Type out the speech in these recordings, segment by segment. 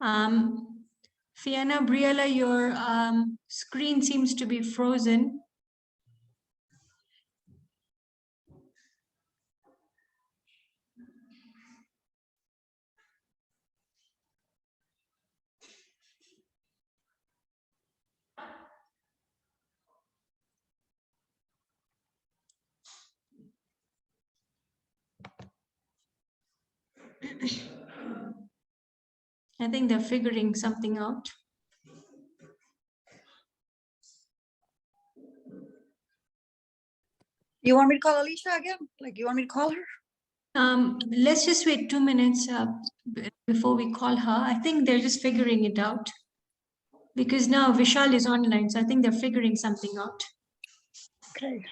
Fiona, Briella, your screen seems to be frozen. I think they're figuring something out. You want me to call Alicia again? Like, you want me to call her? Let's just wait 2 minutes before we call her. I think they're just figuring it out. Because now Vishal is online, so I think they're figuring something out. Okay.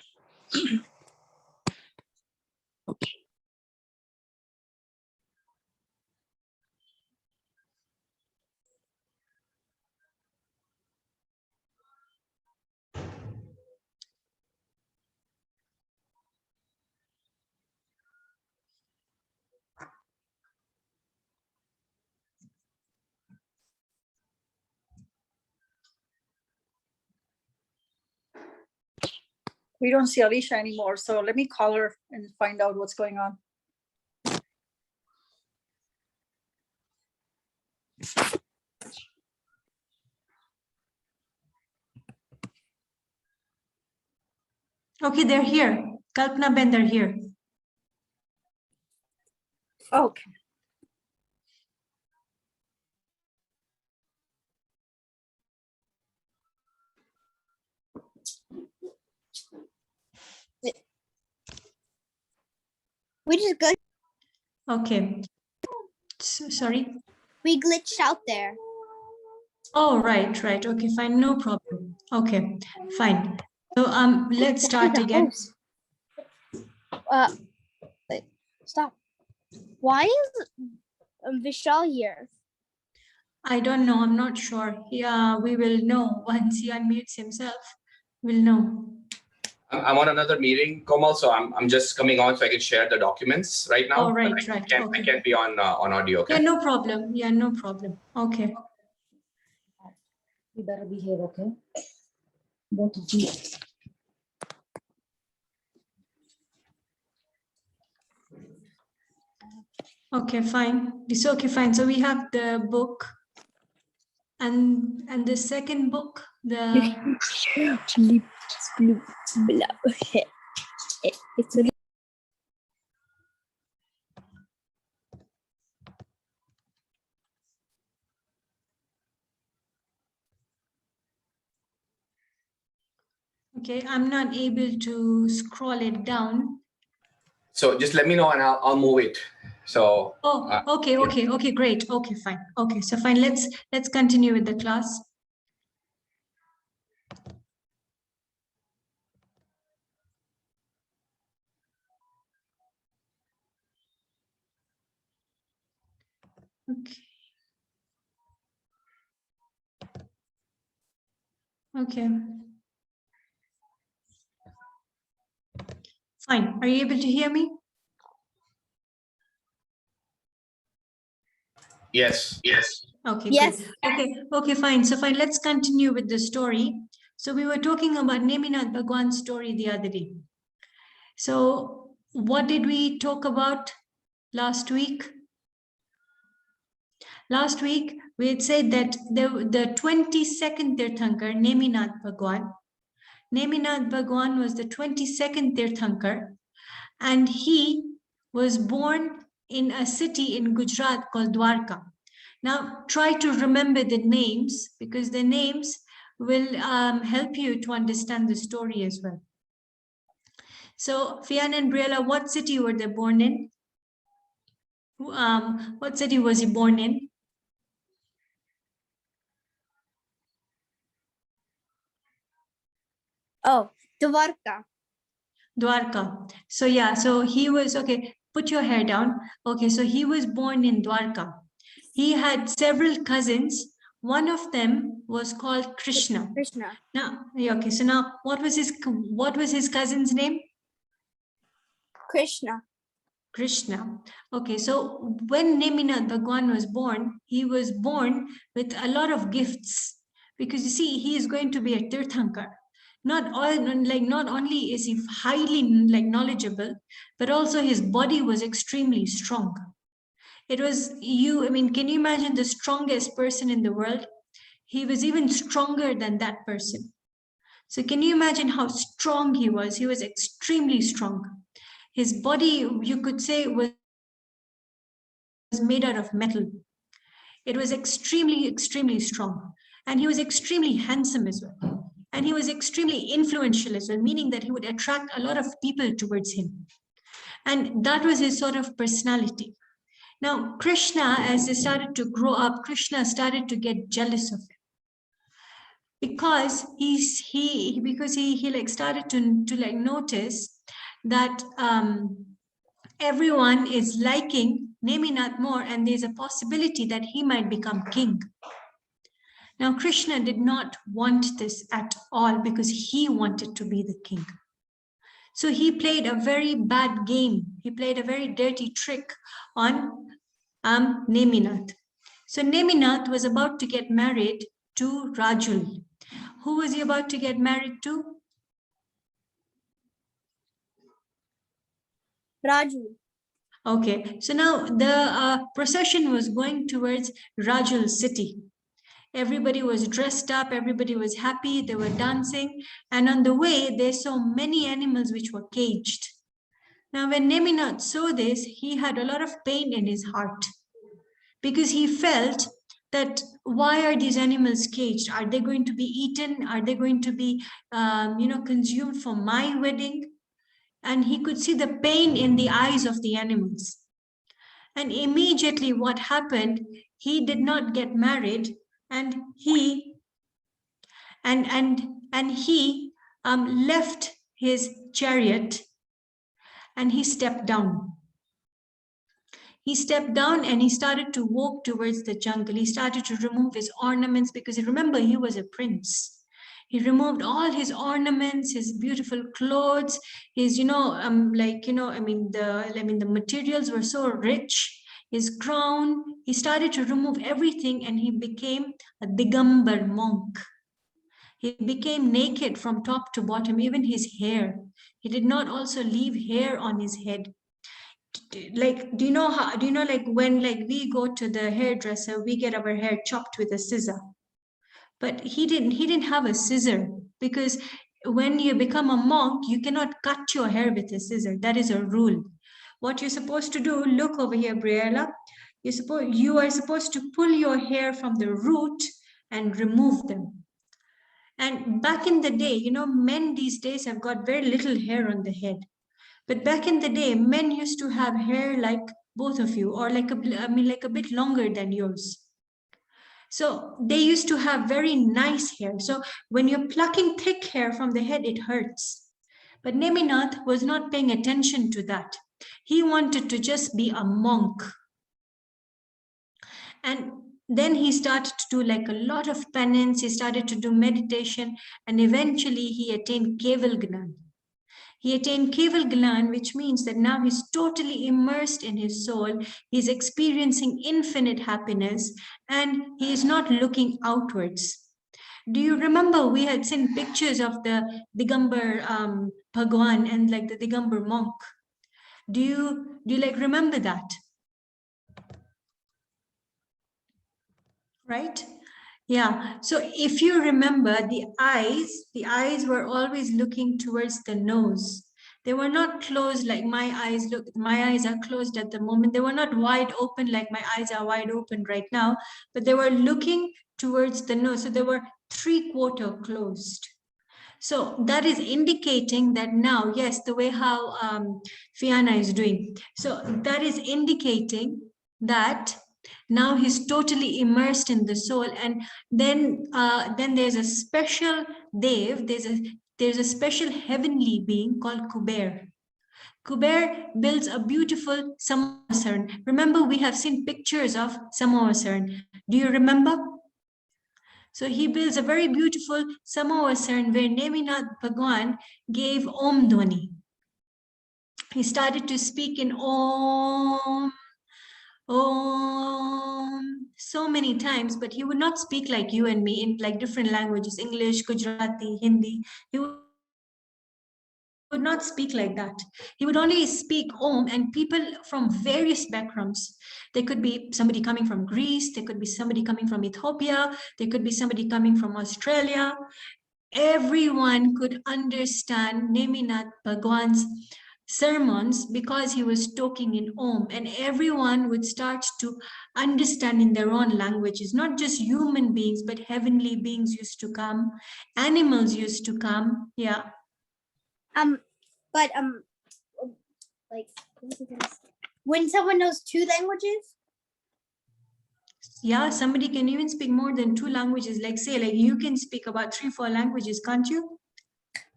We don't see Alicia anymore, so let me call her and find out what's going on. Okay, they're here. Kalpana Ben, they're here. Okay. We just go. Okay. Sorry. We glitched out there. Oh, right. Okay, fine. No problem. Okay, fine. So let's start again. Wait, stop. Why is Vishal here? I don't know. I'm not sure. Yeah, we will know once he unmutes himself. We'll know. I'm on another meeting, Komal, so I'm just coming on so I can share the documents right now. Oh, right. I Okay. can't be on audio. Okay. Yeah, no problem. Yeah, no problem. Okay. You better behave, okay? Both of you. Okay, fine. It's okay, fine. So we have the book and the second book, the It's okay, I'm not able to scroll it down. So just let me know and I'll move it. So. Oh, okay, great. Okay, fine. Okay, so fine. Let's continue with the class. Okay. Okay. Fine. Are you able to hear me? Yes. Okay, yes. good. Okay, fine. So fine, let's continue with the story. So we were talking about Neminath Bhagwan's story the other day. So what did we talk about last week? Last week, we had said that the 22nd Tirthankar, Neminath Bhagwan was the 22nd Tirthankar, and he was born in a city in Gujarat called Dwarka. Now, try to remember the names because the names will help you to understand the story as well. So, Fiona and Briella, what city were they born in? What city was he born in? Oh, Dwarka. Dwarka. So yeah, so he was, okay, put your hair down. Okay, so he was born in Dwarka. He had several cousins. One of them was called Krishna. Krishna. Now, okay, so now what was his cousin's name? Krishna. Krishna. Okay, so when Neminath Bhagwan was born, he was born with a lot of gifts, because you see, he is going to be a Tirthankar. Not only is he highly knowledgeable, but also his body was extremely strong. It was I mean, can you imagine the strongest person in the world? He was even stronger than that person. So can you imagine how strong he was? He was extremely strong. His body, you could say, was made out of metal. It was extremely, extremely strong. And he was extremely handsome as well. And he was extremely influential as well, meaning that he would attract a lot of people towards him. And that was his sort of personality. Now, Krishna, as he started to grow up, Krishna started to get jealous of him. Because he started to notice that everyone is liking Neminath more, and there's a possibility that he might become king. Now, Krishna did not want this at all, because he wanted to be the king. So he played a very bad game. He played a very dirty trick on Neminath. So Neminath was about to get married to Rajul. Who was he about to get married to? Raju. Okay, so now the procession was going towards Rajul's city. Everybody was dressed up, everybody was happy, they were dancing, and on the way they saw many animals which were caged. Now when Neminath saw this, he had a lot of pain in his heart, because he felt that why are these animals caged? Are they going to be eaten? Are they going to be consumed for my wedding? And he could see the pain in the eyes of the animals. And immediately what happened, he did not get married, and he left his chariot and he stepped down. He stepped down and he started to walk towards the jungle. He started to remove his ornaments, because remember, he was a prince. He removed all his ornaments, his beautiful clothes, his, the materials were so rich, his crown. He started to remove everything and he became a Digambar monk. He became naked from top to bottom, even his hair. He did not also leave hair on his head. Like, do you know when we go to the hairdresser, we get our hair chopped with a scissor? But he didn't have a scissor, because when you become a monk, you cannot cut your hair with a scissor. That is a rule. What you're supposed to do, look over here, Briella, you are supposed to pull your hair from the root and remove them. And back in the day, men these days have got very little hair on the head. But back in the day, men used to have hair like both of you, or like a bit longer than yours. So they used to have very nice hair. So when you're plucking thick hair from the head, it hurts. But Neminath was not paying attention to that. He wanted to just be a monk. And then he started to do like a lot of penance. He started to do meditation, and eventually he attained Keval Gnan. He attained Keval Gnan, which means that now he's totally immersed in his soul. He's experiencing infinite happiness, and he is not looking outwards. Do you remember we had seen pictures of the Digambar Bhagwan and like the Digambar monk? Do you remember that? Right? Yeah. So if you remember, the eyes were always looking towards the nose. They were not closed like my eyes look. My eyes are closed at the moment. They were not wide open like my eyes are wide open right now, but they were looking towards the nose. So they were 3/4 closed. So that is indicating that now, yes, the way how Fiana is doing. So that is indicating that now he's totally immersed in the soul. And then there's a special Dev, there's a special heavenly being called Kuber. Kuber builds a beautiful Samavasaran. Remember, we have seen pictures of Samavasaran. Do you remember? So he builds a very beautiful Samavasaran where Neminath Bhagwan gave Om Dhwani. He started to speak in Om, Om so many times, but he would not speak like you and me in like different languages, English, Gujarati, Hindi. He would not speak like that. He would only speak Om, and people from various backgrounds. There could be somebody coming from Greece, there could be somebody coming from Ethiopia, there could be somebody coming from Australia. Everyone could understand Neminath Bhagwan's sermons because he was talking in Om, and everyone would start to understand in their own languages. Not just human beings, but heavenly beings used to come, animals used to come. Yeah. But like when someone knows 2 languages, Yeah, somebody can even speak more than 2 languages. Like say, like you can speak about 3-4 languages, can't you?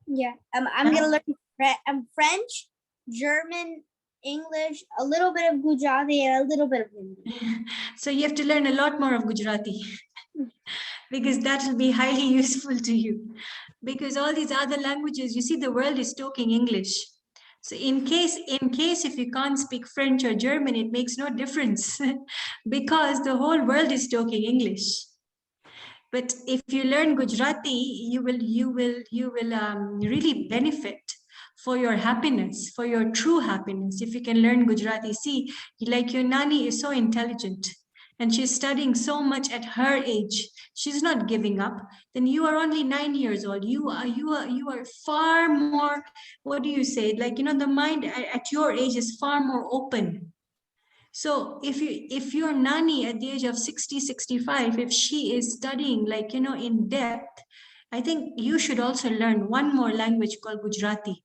yeah. I'm gonna learn French, German, English, a little bit of Gujarati, and a little bit of Hindi. So you have to learn a lot more of Gujarati because that will be highly useful to you. Because all these other languages, you see, the world is talking English. So in case if you can't speak French or German, it makes no difference because the whole world is talking English. But if you learn Gujarati, you will really benefit for your happiness, for your true happiness. If you can learn Gujarati, see, like your Nani is so intelligent and she's studying so much at her age. She's not giving up. Then you are only 9 years old. You are far more, what do you say? Like, you know, the mind at your age is far more open. So if your Nani at the age of 60, 65, if she is studying like, you know, in depth, I think you should also learn one more language called Gujarati.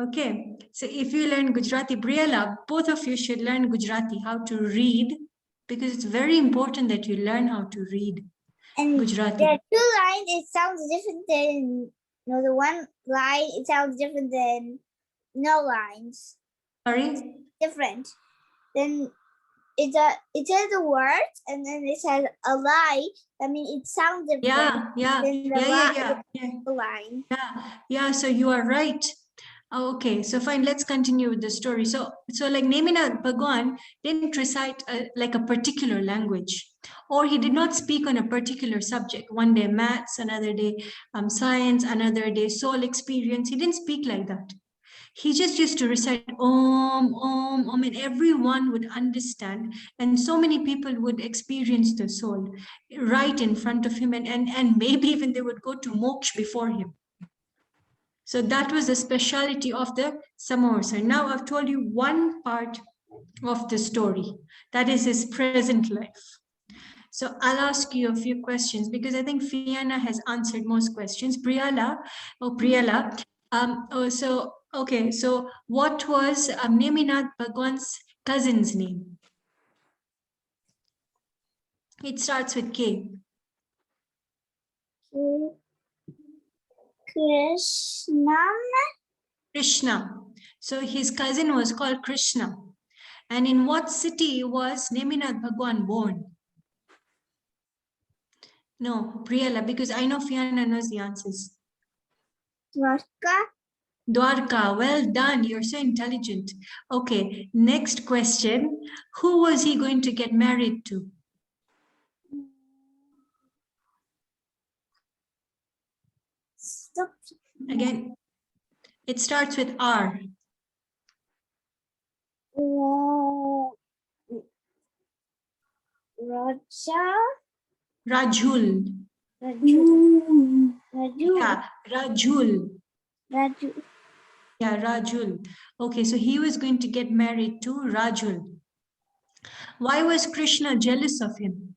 Okay, so if you learn Gujarati, Briella, both of you should learn Gujarati, how to read, because it's very important that you learn how to read And Gujarati. there are 2 lines. It sounds different than the one line. It sounds different than no lines. Sorry? Different. Then it says the words, and then it says a lie. I mean, it sounds different. Yeah. The line. Yeah, so you are right. Okay, so fine, let's continue with the story. So like Neminath Bhagwan didn't recite like a particular language, or he did not speak on a particular subject. One day maths, another day science, another day soul experience. He didn't speak like that. He just used to recite Om, Om, Om, and everyone would understand. And so many people would experience the soul right in front of him, and maybe even they would go to moksha before him. So that was the speciality of the Samosa. Now I've told you one part of the story, that is his present life. So I'll ask you a few questions because I think Fiona has answered most questions. Priyala, so what was Neminath Bhagwan's cousin's name? It starts with K. Krishna. So his cousin was called Krishna. And in what city was Neminath Bhagwan born? No, Priyala, because I know Fiona knows the answers. Dwarka, well done. You're so intelligent. Okay, next question. Who was he going to get married to? Stop. Again, it starts with R. Rajul. Yeah, Rajul. Yeah, Rajul. Okay, so he was going to get married to Rajul. Why was Krishna jealous of him?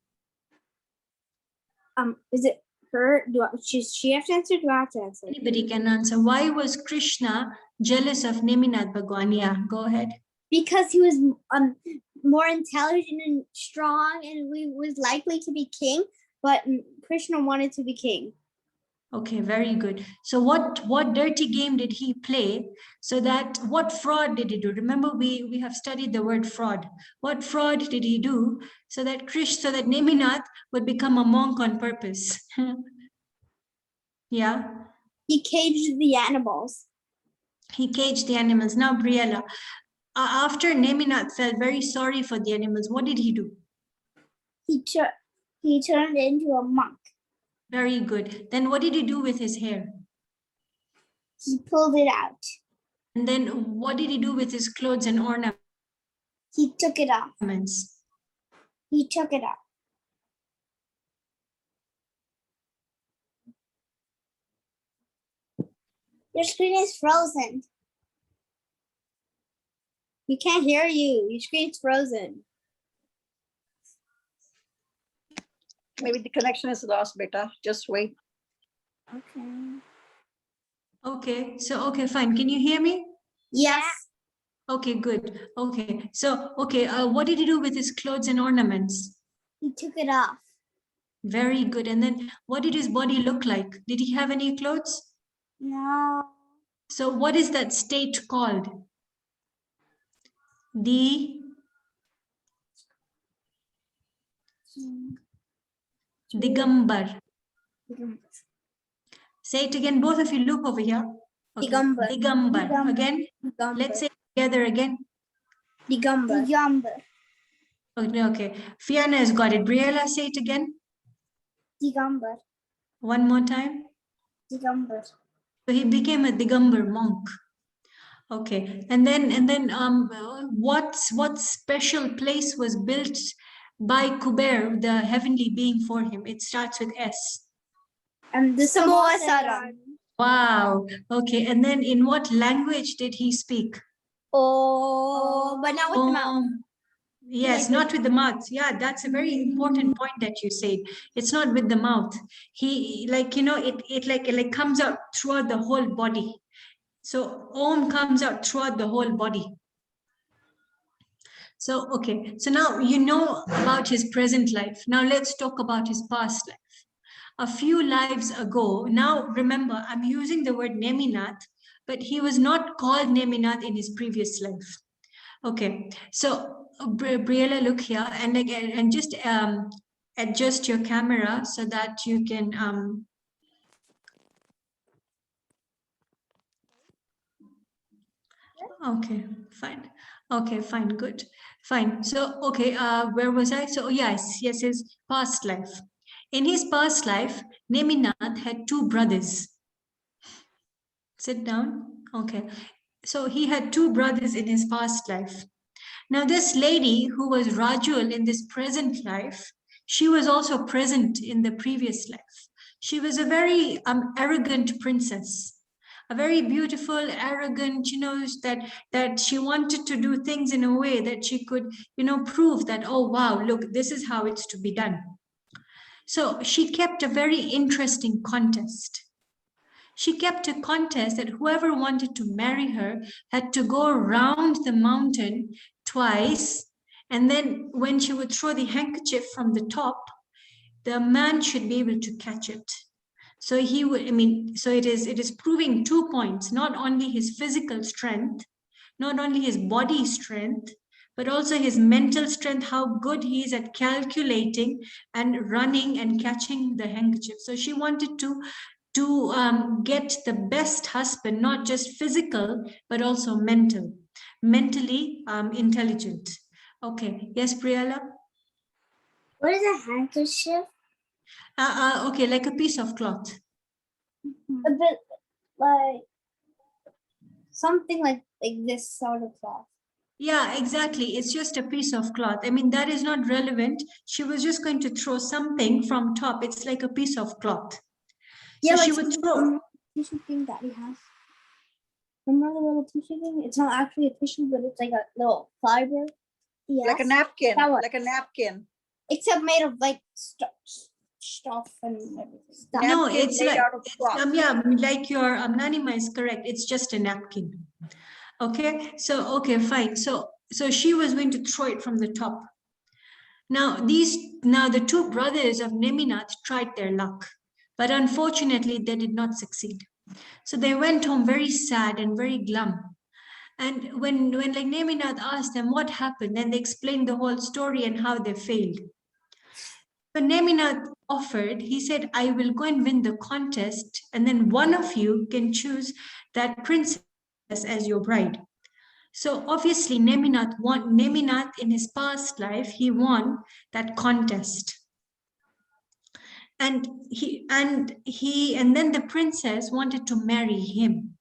Is it her? She have to answer? Do I have to answer? Anybody can answer. Why was Krishna jealous of Neminath Bhagwan? Yeah, go ahead. Because he was more intelligent and strong, and he was likely to be king, but Krishna wanted to be king. Okay, very good. So what dirty game did he play? So that what fraud did he do? Remember, we have studied the word fraud. What fraud did he do so that Neminath would become a monk on purpose? Yeah. He caged the animals. He caged the animals. Now, Briella, after Neminath felt very sorry for the animals, what did he do? He turned into a monk. Very good. Then what did he do with his hair? He pulled it out. And then what did he do with his clothes and ornaments? He took it off. He took it off. Your screen is frozen. We can't hear you. Your screen's frozen. Maybe the connection is lost, beta. Just wait. Okay. Okay, so, okay, fine. Can you hear me? Yes. Okay, good. Okay, so, okay, what did he do with his clothes and ornaments? He took it off. Very good. And then what did his body look like? Did he have any clothes? No. So what is that state called? Digambar. Say it again. Both of you look over here. Okay. Digambar. Digambar. Digambar. Again, let's say it together again. Digambar. Digambar. Okay, okay. Fiona has got it. Briella, say it again. Digambar. One more time. Digambar. So he became a Digambar monk. Okay, and then what special place was built by Kuber, the heavenly being, for him? It starts with S. And the Samvasaram. Wow. Okay, and then in what language did he speak? Oh, but not with the mouth. Yes, not with the mouth. Yeah, that's a very important point that you said. It's not with the mouth. He, like, you know, it like comes out throughout the whole body. So Om comes out throughout the whole body. So, okay. So now you know about his present life. Now let's talk about his past life. A few lives ago, now remember, I'm using the word Neminath, but he was not called Neminath in his previous life. Okay, so Briella, look here and again, and just adjust your camera so that you can okay, fine. Okay, fine, good, fine. So, okay, where was I? So, yes, his past life. In his past life, Neminath had two brothers. Sit down. Okay. So he had two brothers in his past life. Now, this lady who was Rajul in this present life, she was also present in the previous life. She was a very arrogant princess, a very beautiful, arrogant, you know, that she wanted to do things in a way that she could, you know, prove that, oh, wow, look, this is how it's to be done. So she kept a very interesting contest. She kept a contest that whoever wanted to marry her had to go around the mountain twice. And then when she would throw the handkerchief from the top, the man should be able to catch it. So he would, I mean, so it is proving 2 points, not only his physical strength, not only his body strength, but also his mental strength, how good he is at calculating and running and catching the handkerchief. So she wanted to get the best husband, not just physical, but also mentally intelligent. Okay, yes, Briella? What is a handkerchief? Okay, like a piece of cloth. A bit like something like this sort of cloth. Yeah, exactly. It's just a piece of cloth. I mean, that is not relevant. She was just going to throw something from top. It's like a piece of cloth. Yeah, so like she would throw. Tissue thing Daddy has. Remember the little tissue thing? It's not actually a tissue, but it's like a little fiber. Yeah. Like a napkin. That one. Like a napkin. Except made of like stuff and everything. No, Napkin it's made like, out of cloth. yeah, like your Nanima is correct. It's just a napkin. Okay, so, okay, fine. So she was going to throw it from the top. Now, the two brothers of Neminath tried their luck, but unfortunately they did not succeed. So they went home very sad and very glum. And when like Neminath asked them what happened, then they explained the whole story and how they failed. So Neminath offered, he said, I will go and win the contest, and then one of you can choose that princess as your bride. So obviously Neminath in his past life, he won that contest. And then the princess wanted to marry him.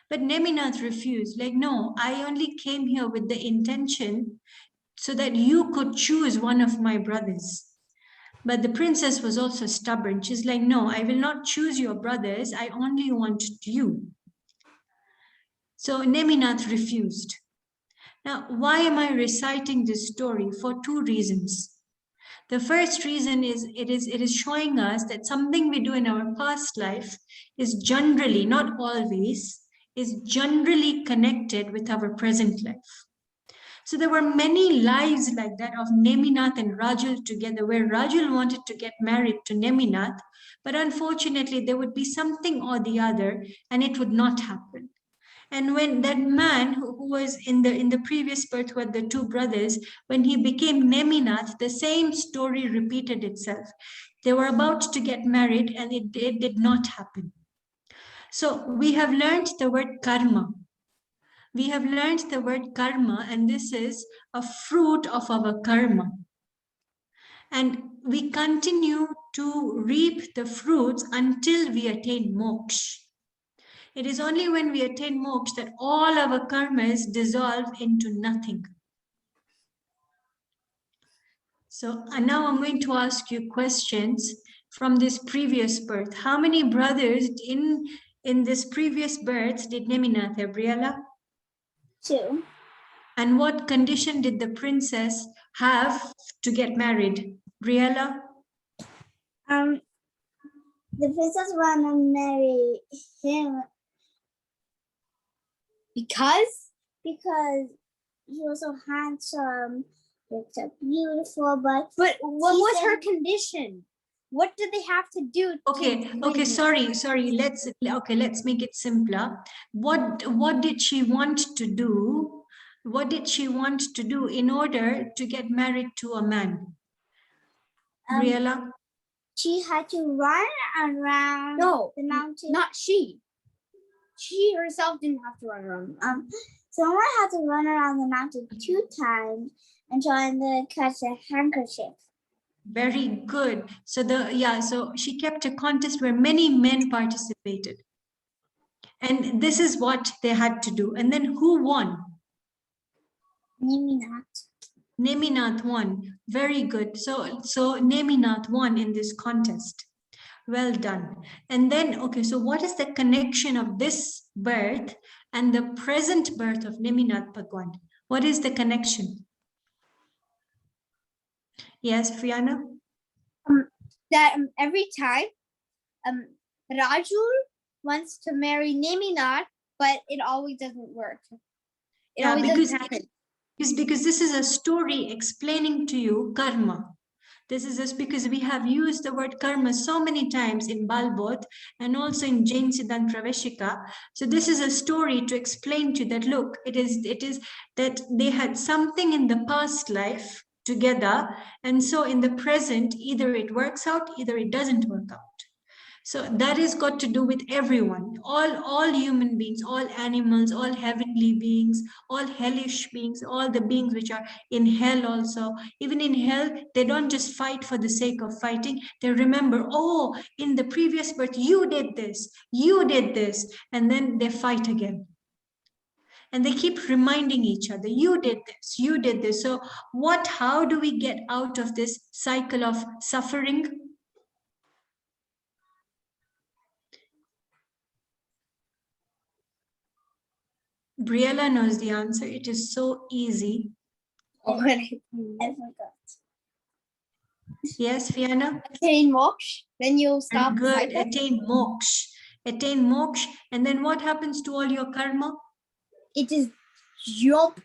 But Neminath refused, like, no, I only came here with the intention so that you could choose one of my brothers. But the princess was also stubborn. She's like, no, I will not choose your brothers. I only want you. So Neminath refused. Now, why am I reciting this story? For two reasons. The first reason is it is showing us that something we do in our past life is generally, not always, is generally connected with our present life. So there were many lives like that of Neminath and Rajul together, where Rajul wanted to get married to Neminath, but unfortunately there would be something or the other, and it would not happen. And when that man who was in the previous birth, who had the two brothers, when he became Neminath, the same story repeated itself. They were about to get married, and it did not happen. So we have learned the word karma. We have learned the word karma, and this is a fruit of our karma. And we continue to reap the fruits until we attain moksha. It is only when we attain moksha that all our karmas dissolve into nothing. So now I'm going to ask you questions from this previous birth. How many brothers in this previous birth did Neminath have, Briella? 2. And what condition did the princess have to get married? Briella? The princess wanna marry him because he was so handsome, looked so beautiful, but what was her condition? What did they have to do? Okay, sorry. Let's make it simpler. What did she want to do? What did she want to do in order to get married to a man? Briella? She had to run around the mountain. Not she. She herself didn't have to run around. Someone had to run around the mountain 2 times and try to catch a handkerchief. Very good. So so she kept a contest where many men participated. And this is what they had to do. And then who won? Neminath. Neminath won. Very good. So Neminath won in this contest. Well done. And then, okay, so what is the connection of this birth and the present birth of Neminath Bhagwan? What is the connection? Yes, Fiona? That every time Rajul wants to marry Neminath, but it always doesn't work. It always doesn't happen. Because this is a story explaining to you karma. This is just because we have used the word karma so many times in Balbodh and also in Jain Siddhant Praveshika. So this is a story to explain to you that, look, it is that they had something in the past life together. And so in the present, either it works out, either it doesn't work out. So that has got to do with everyone, all human beings, all animals, all heavenly beings, all hellish beings, all the beings which are in hell also. Even in hell, they don't just fight for the sake of fighting. They remember, oh, in the previous birth, you did this, and then they fight again. And they keep reminding each other, you did this. So how do we get out of this cycle of suffering? Briella knows the answer. It is so easy. I forgot. Yes, Fiona? Attain moksha, then you'll stop. Good. Attain moksha. And then what happens to all your karma? It just jump.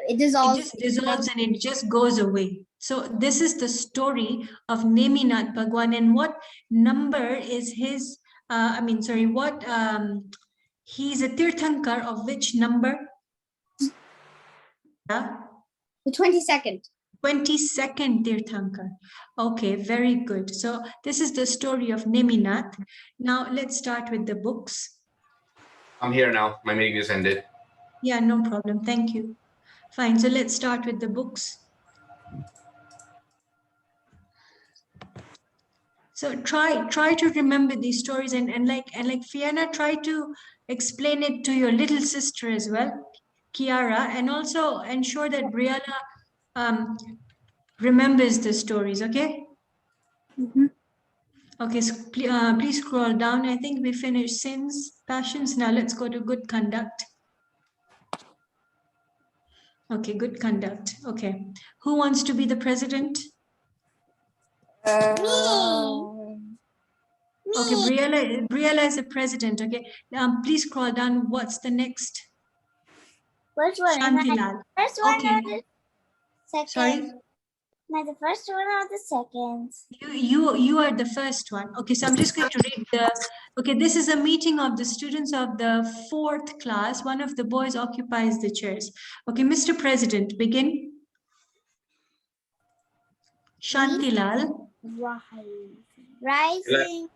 It dissolves. It just dissolves and it just goes away. So this is the story of Neminath Bhagwan. And what number is his? He's a Tirthankar of which number? Yeah. The 22nd. 22nd Tirthankar. Okay, very good. So this is the story of Neminath. Now let's start with the books. I'm here now. My meeting just ended. Yeah, no problem. Thank you. Fine. So let's start with the books. So try to remember these stories and like Fiona, try to explain it to your little sister as well, Kiara, and also ensure that Brianna remembers the stories. Okay. Mhm. Okay. So please scroll down. I think we finished sins, passions. Now let's go to good conduct. Okay, good conduct. Okay. Who wants to be the president? Okay, Briella is the president. Okay. Please scroll down. What's the next? Which one? Am I Shantilal. first one Okay. or the second? Sorry, Am I the first one or the second? you are the first one. Okay, so I'm just going to read the. Okay, this is a meeting of the students of the 4th class. One of the boys occupies the chairs. Okay, Mr. President, begin. Shantilal. Rising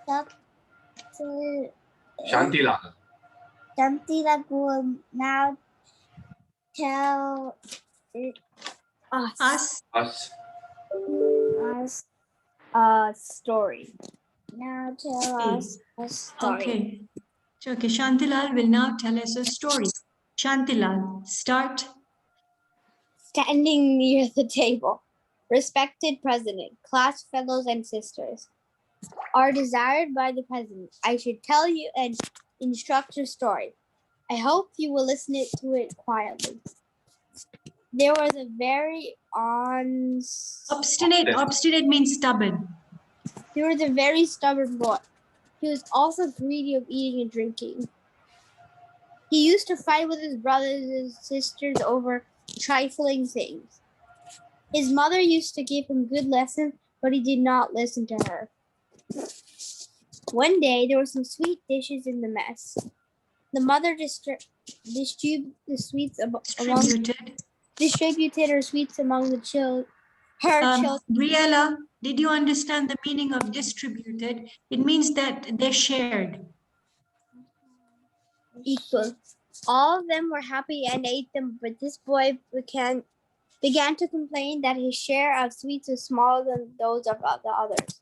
up to Shantilal. Shantilal will now tell Us. Us. us A story. now tell Okay. us a story. Okay. Okay, Shantilal will now tell us a story. Shantilal, start. Standing near the table, respected president, class fellows and sisters, are desired by the president. I should tell you an instructor story. I hope you will listen to it quietly. There was a very Obstinate means stubborn. There was a very stubborn boy. He was also greedy of eating and drinking. He used to fight with his brothers and sisters over trifling things. His mother used to give him good lessons, but he did not listen to her. One day, there were some sweet dishes in the mess. The mother distributed her sweets among the children. Briella, did you understand the meaning of distributed? It means that they shared. Equal. All of them were happy and ate them, but this boy began to complain that his share of sweets was smaller than those of the others.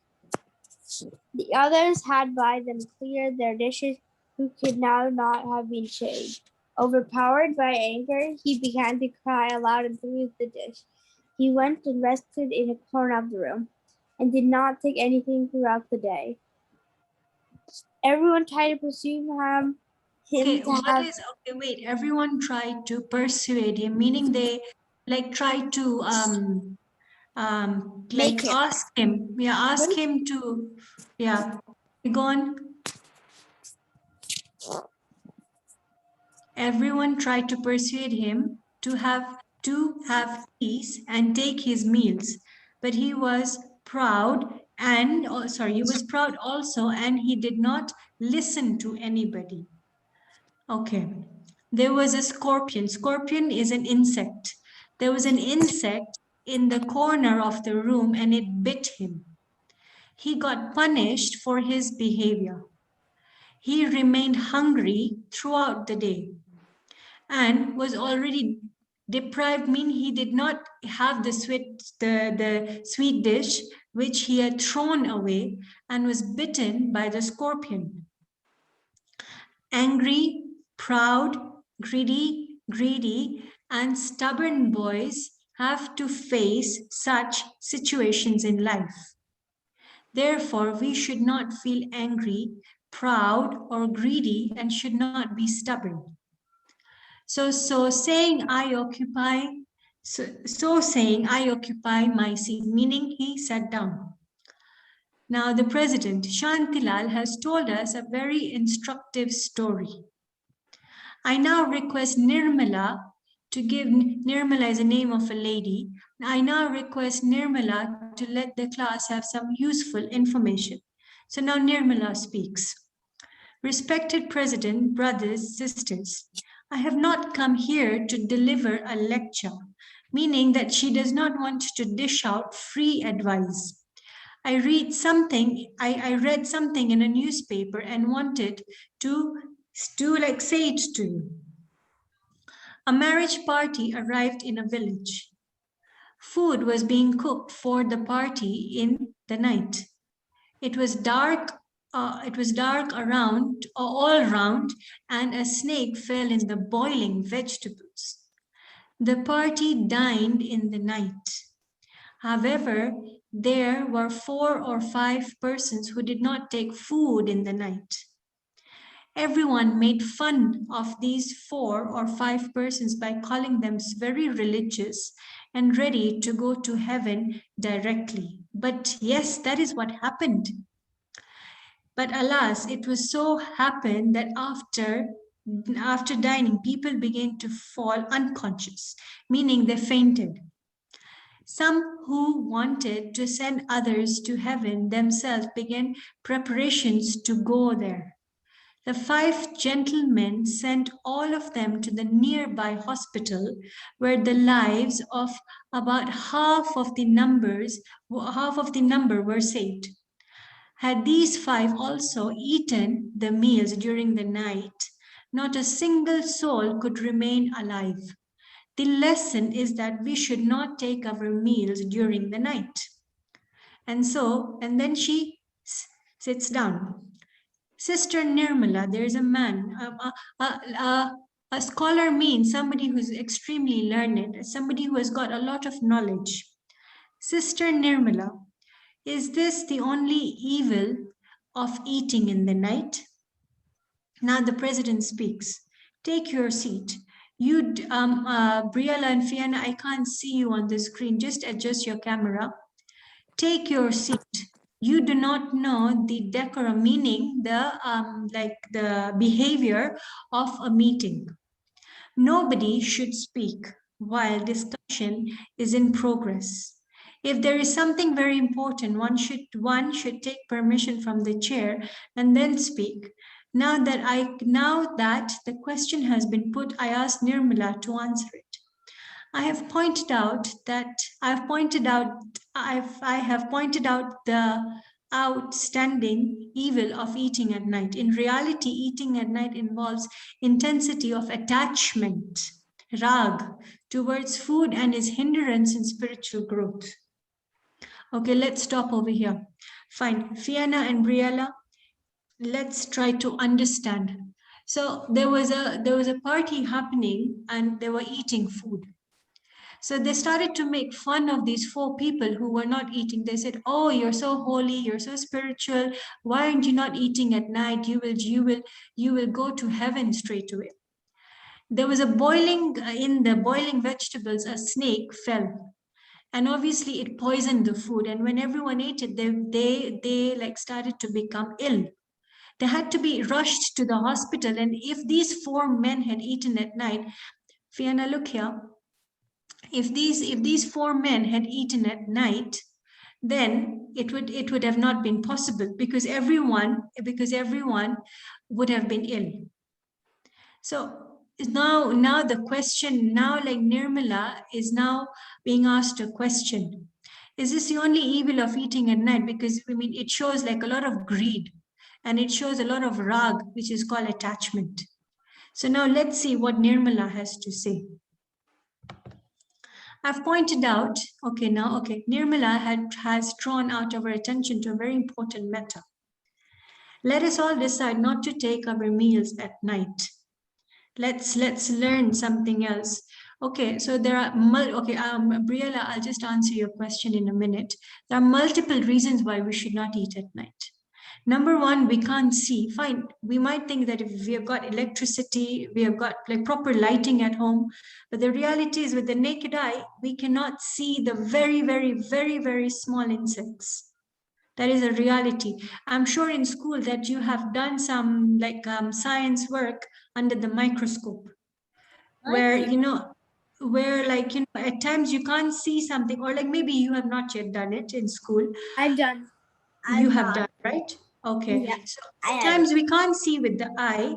The others had by them cleared their dishes, who could now not have been shaved. Overpowered by anger, he began to cry aloud and threw the dish. He went and rested in a corner of the room and did not take anything throughout the day. Everyone tried to persuade him. Everyone tried to persuade him, meaning they tried to ask him to, go on. Everyone tried to persuade him to have peace and take his meals, but he was proud also, and he did not listen to anybody. Okay, there was a scorpion. Scorpion is an insect. There was an insect in the corner of the room and it bit him. He got punished for his behavior. He remained hungry throughout the day and was already deprived, meaning he did not have the sweet dish which he had thrown away, and was bitten by the scorpion. Angry, proud, greedy, and stubborn boys have to face such situations in life. Therefore, we should not feel angry, proud, or greedy, and should not be stubborn. So saying I occupy my seat, meaning he sat down. Now the president, Shantilal, has told us a very instructive story. I now request Nirmala to give, Nirmala is the name of a lady. I now request Nirmala to let the class have some useful information. So now Nirmala speaks. Respected President, brothers, sisters, I have not come here to deliver a lecture, meaning that she does not want to dish out free advice. I read something in a newspaper and wanted to like say it to you. A marriage party arrived in a village. Food was being cooked for the party in the night. It was dark around, all round, and a snake fell in the boiling vegetables. The party dined in the night. However, there were 4 or 5 persons who did not take food in the night. Everyone made fun of these 4 or 5 persons by calling them very religious and ready to go to heaven directly. But yes, that is what happened. But alas, it was so happened that after dining, people began to fall unconscious, meaning they fainted. Some who wanted to send others to heaven themselves began preparations to go there. The 5 gentlemen sent all of them to the nearby hospital, where the lives of about half of the number were saved. Had these 5 also eaten the meals during the night, not a single soul could remain alive. The lesson is that we should not take our meals during the night. And then she sits down. Sister Nirmala, there is a man, a scholar means somebody who is extremely learned, somebody who has got a lot of knowledge. Sister Nirmala, is this the only evil of eating in the night? Now the president speaks. Take your seat. You, Briella and Fiona, I can't see you on the screen. Just adjust your camera. Take your seat. You do not know the decorum, meaning the behavior of a meeting. Nobody should speak while discussion is in progress. If there is something very important, one should take permission from the chair and then speak. Now that the question has been put, I ask Nirmala to answer it. I have pointed out the outstanding evil of eating at night. In reality, eating at night involves intensity of attachment, rag, towards food and is hindrance in spiritual growth. Okay, let's stop over here. Fine, Fiona and Briella, let's try to understand. So there was a party happening and they were eating food. So they started to make fun of these 4 people who were not eating. They said, "Oh, you're so holy, you're so spiritual. Why aren't you not eating at night? You will go to heaven straight away." There was in the boiling vegetables, a snake fell. And obviously it poisoned the food. And when everyone ate it, they like started to become ill. They had to be rushed to the hospital. And if these 4 men had eaten at night, Fiona, look here. If these 4 men had eaten at night, then it would have not been possible because everyone would have been ill. So now the question, like Nirmala is now being asked a question. Is this the only evil of eating at night? Because it shows like a lot of greed and it shows a lot of rag, which is called attachment. So now let's see what Nirmala has to say. I've pointed out, Nirmala has drawn out our attention to a very important matter. Let us all decide not to take our meals at night. Let's learn something else. Okay, so there are, Briella, I'll just answer your question in a minute. There are multiple reasons why we should not eat at night. Number 1, we can't see. Fine, we might think that if we have got electricity, we have got like proper lighting at home, but the reality is with the naked eye, we cannot see the very, very, very, very small insects. That is a reality. I'm sure in school that you have done some science work under the microscope, where at times you can't see something, or like maybe you have not yet done it in school. I've done. You have done, right? Okay. Yeah, so at times we can't see with the eye,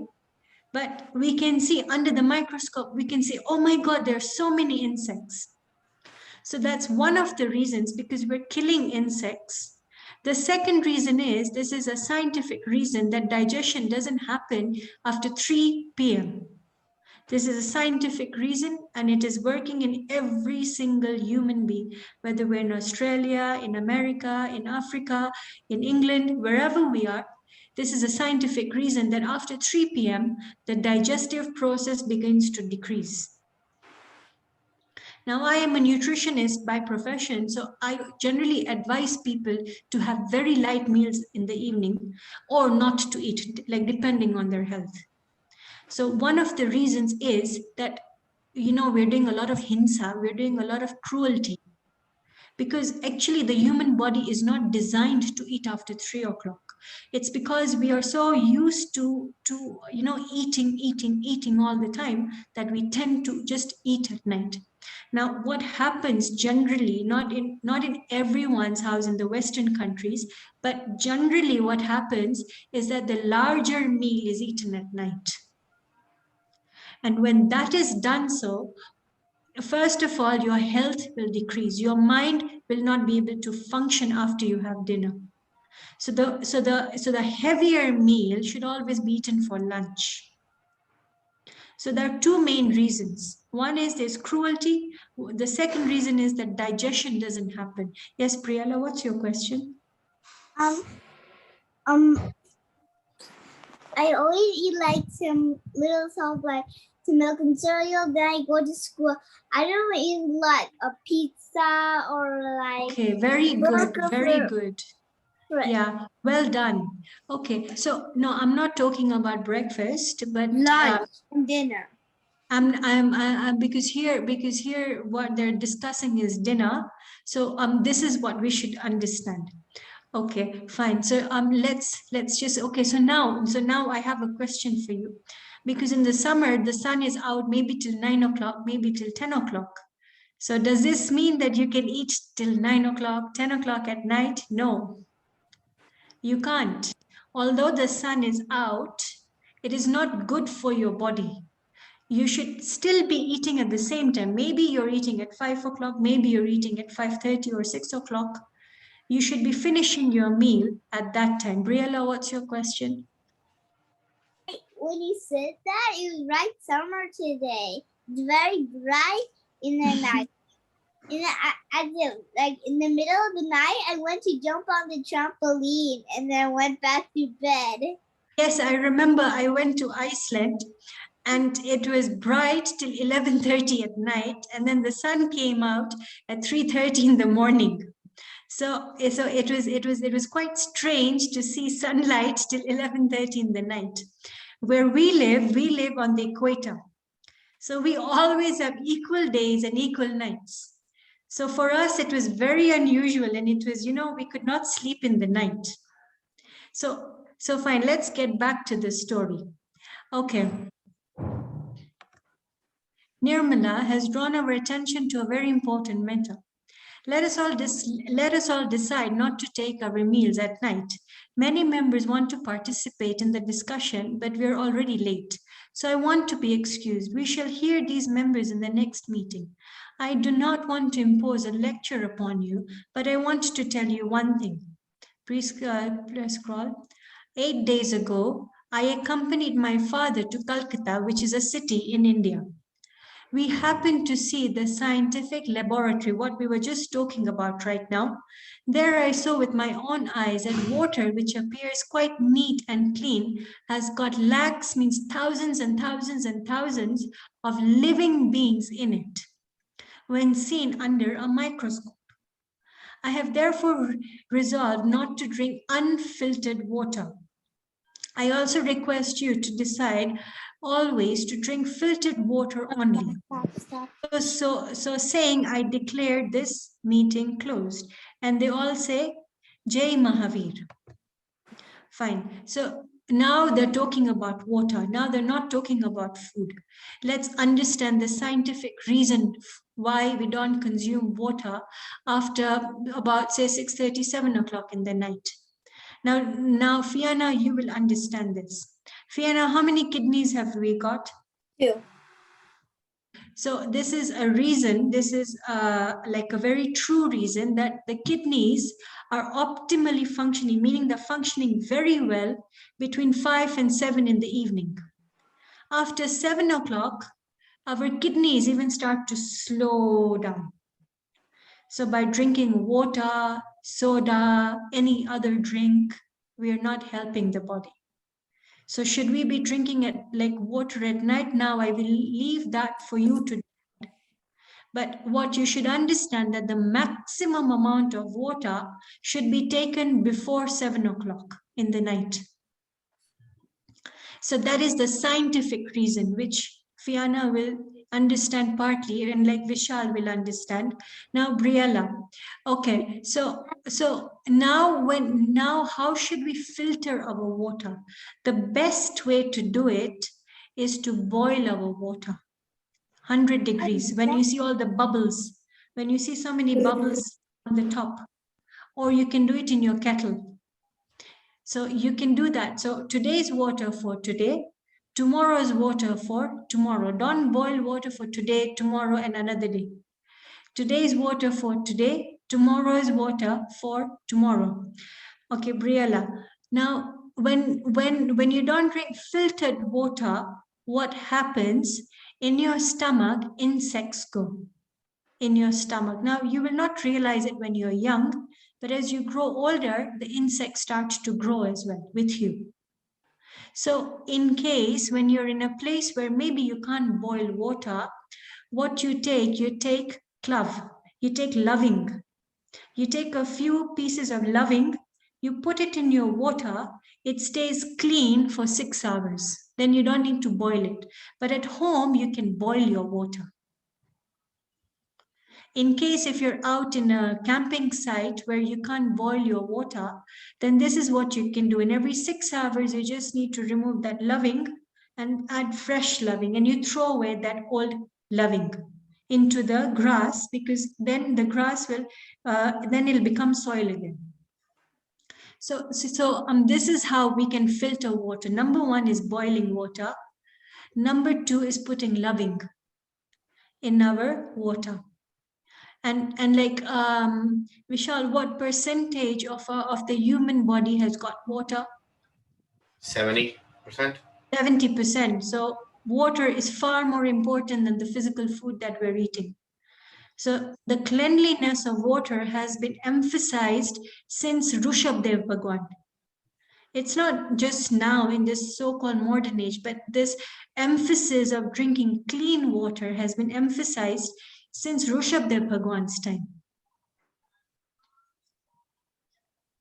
But we can see under the microscope, we can see, oh my God, there are so many insects. So that's one of the reasons, because we're killing insects. The second reason is, this is a scientific reason, that digestion doesn't happen after 3 p.m. This is a scientific reason, and it is working in every single human being, whether we're in Australia, in America, in Africa, in England, wherever we are. This is a scientific reason that after 3 p.m., the digestive process begins to decrease. Now, I am a nutritionist by profession, so I generally advise people to have very light meals in the evening or not to eat, like depending on their health. So one of the reasons is that, you know, we're doing a lot of hinsa, we're doing a lot of cruelty, because actually the human body is not designed to eat after 3 o'clock. It's because we are so used to you know, eating all the time, that we tend to just eat at night. Now, what happens generally, not in everyone's house in the Western countries, but generally what happens is that the larger meal is eaten at night. And when that is done, so first of all, your health will decrease. Your mind will not be able to function after you have dinner. So the heavier meal should always be eaten for lunch. So there are two main reasons. One is there's cruelty. The second reason is that digestion doesn't happen. Yes, Priyala, what's your question? I always eat like some little salt, like some milk and cereal. Then I go to school. I don't eat like a pizza or like. Okay, very good, very good. Right. Yeah, well done. Okay, so no, I'm not talking about breakfast, but Lunch and dinner. I'm because here what they're discussing is dinner. So this is what we should understand. Okay, fine. So let's just, okay, so now I have a question for you, because in the summer the sun is out maybe till 9 o'clock, maybe till 10 o'clock. So does this mean that you can eat till 9 o'clock, 10 o'clock at night? No, you can't. Although the sun is out, it is not good for your body. You should still be eating at the same time. Maybe you're eating at 5 o'clock, maybe you're eating at 5:30 or 6 o'clock. You should be finishing your meal at that time. Briella, what's your question? When you said that, it was right summer today. It's very bright in the night. In the middle of the night, I went to jump on the trampoline and then went back to bed. Yes, I remember I went to Iceland and it was bright till 11:30 at night, and then the sun came out at 3:30 in the morning. So it was quite strange to see sunlight till 11:30 in the night. Where we live on the equator. So we always have equal days and equal nights. So for us, it was very unusual, and it was, you know, we could not sleep in the night. So fine, let's get back to the story. Okay. Nirmala has drawn our attention to a very important matter. Let us all decide not to take our meals at night. Many members want to participate in the discussion, but we are already late. So I want to be excused. We shall hear these members in the next meeting. I do not want to impose a lecture upon you, but I want to tell you one thing. Please scroll. 8 days ago, I accompanied my father to Calcutta, which is a city in India. We happened to see the scientific laboratory, what we were just talking about right now. There I saw with my own eyes that water, which appears quite neat and clean, has got lakhs, means thousands and thousands and thousands of living beings in it, when seen under a microscope. I have therefore resolved not to drink unfiltered water. I also request you to decide always to drink filtered water only. So saying, I declare this meeting closed. And they all say, Jai Mahavir. Fine. So now they're talking about water. Now they're not talking about food. Let's understand the scientific reason why we don't consume water after about, say, 6:30, 7 o'clock in the night. Now, Fiona, you will understand this. Fiona, how many kidneys have we got? 2. So this is a reason, this is like a very true reason that the kidneys are optimally functioning, meaning they're functioning very well between 5 and 7 in the evening. After 7 o'clock, our kidneys even start to slow down. So by drinking water, soda, any other drink, we are not helping the body. So should we be drinking it like water at night? Now I will leave that for you to decide. But what you should understand that the maximum amount of water should be taken before 7 o'clock in the night. So that is the scientific reason which Fiona will understand partly and like Vishal will understand. Now Briella, okay, so now how should we filter our water? The best way to do it is to boil our water 100 degrees. When you see all the bubbles, when you see so many bubbles on the top, or you can do it in your kettle. So you can do that. So today's water for today, tomorrow's water for tomorrow. Don't boil water for today, tomorrow, and another day. Today's water for today, tomorrow's water for tomorrow. Okay, Briella. Now, when you don't drink filtered water, what happens in your stomach? Insects go in your stomach. Now, you will not realize it when you're young, but as you grow older, the insects start to grow as well with you. So in case when you're in a place where maybe you can't boil water, what you take clove, you take loving, you take a few pieces of loving, you put it in your water, it stays clean for 6 hours. Then you don't need to boil it. But at home, you can boil your water. In case if you're out in a camping site where you can't boil your water, then this is what you can do. In every 6 hours, you just need to remove that loving and add fresh loving, and you throw away that old loving into the grass, because then the grass will, then it'll become soil again. So this is how we can filter water. Number 1 is boiling water. Number 2 is putting loving in our water. And like Vishal, what percentage of the human body has got water? 70%. 70%. So water is far more important than the physical food that we're eating. So the cleanliness of water has been emphasized since Rishabdev Bhagwan. It's not just now in this so-called modern age, but this emphasis of drinking clean water has been emphasized since Rishabdev Bhagwan's time.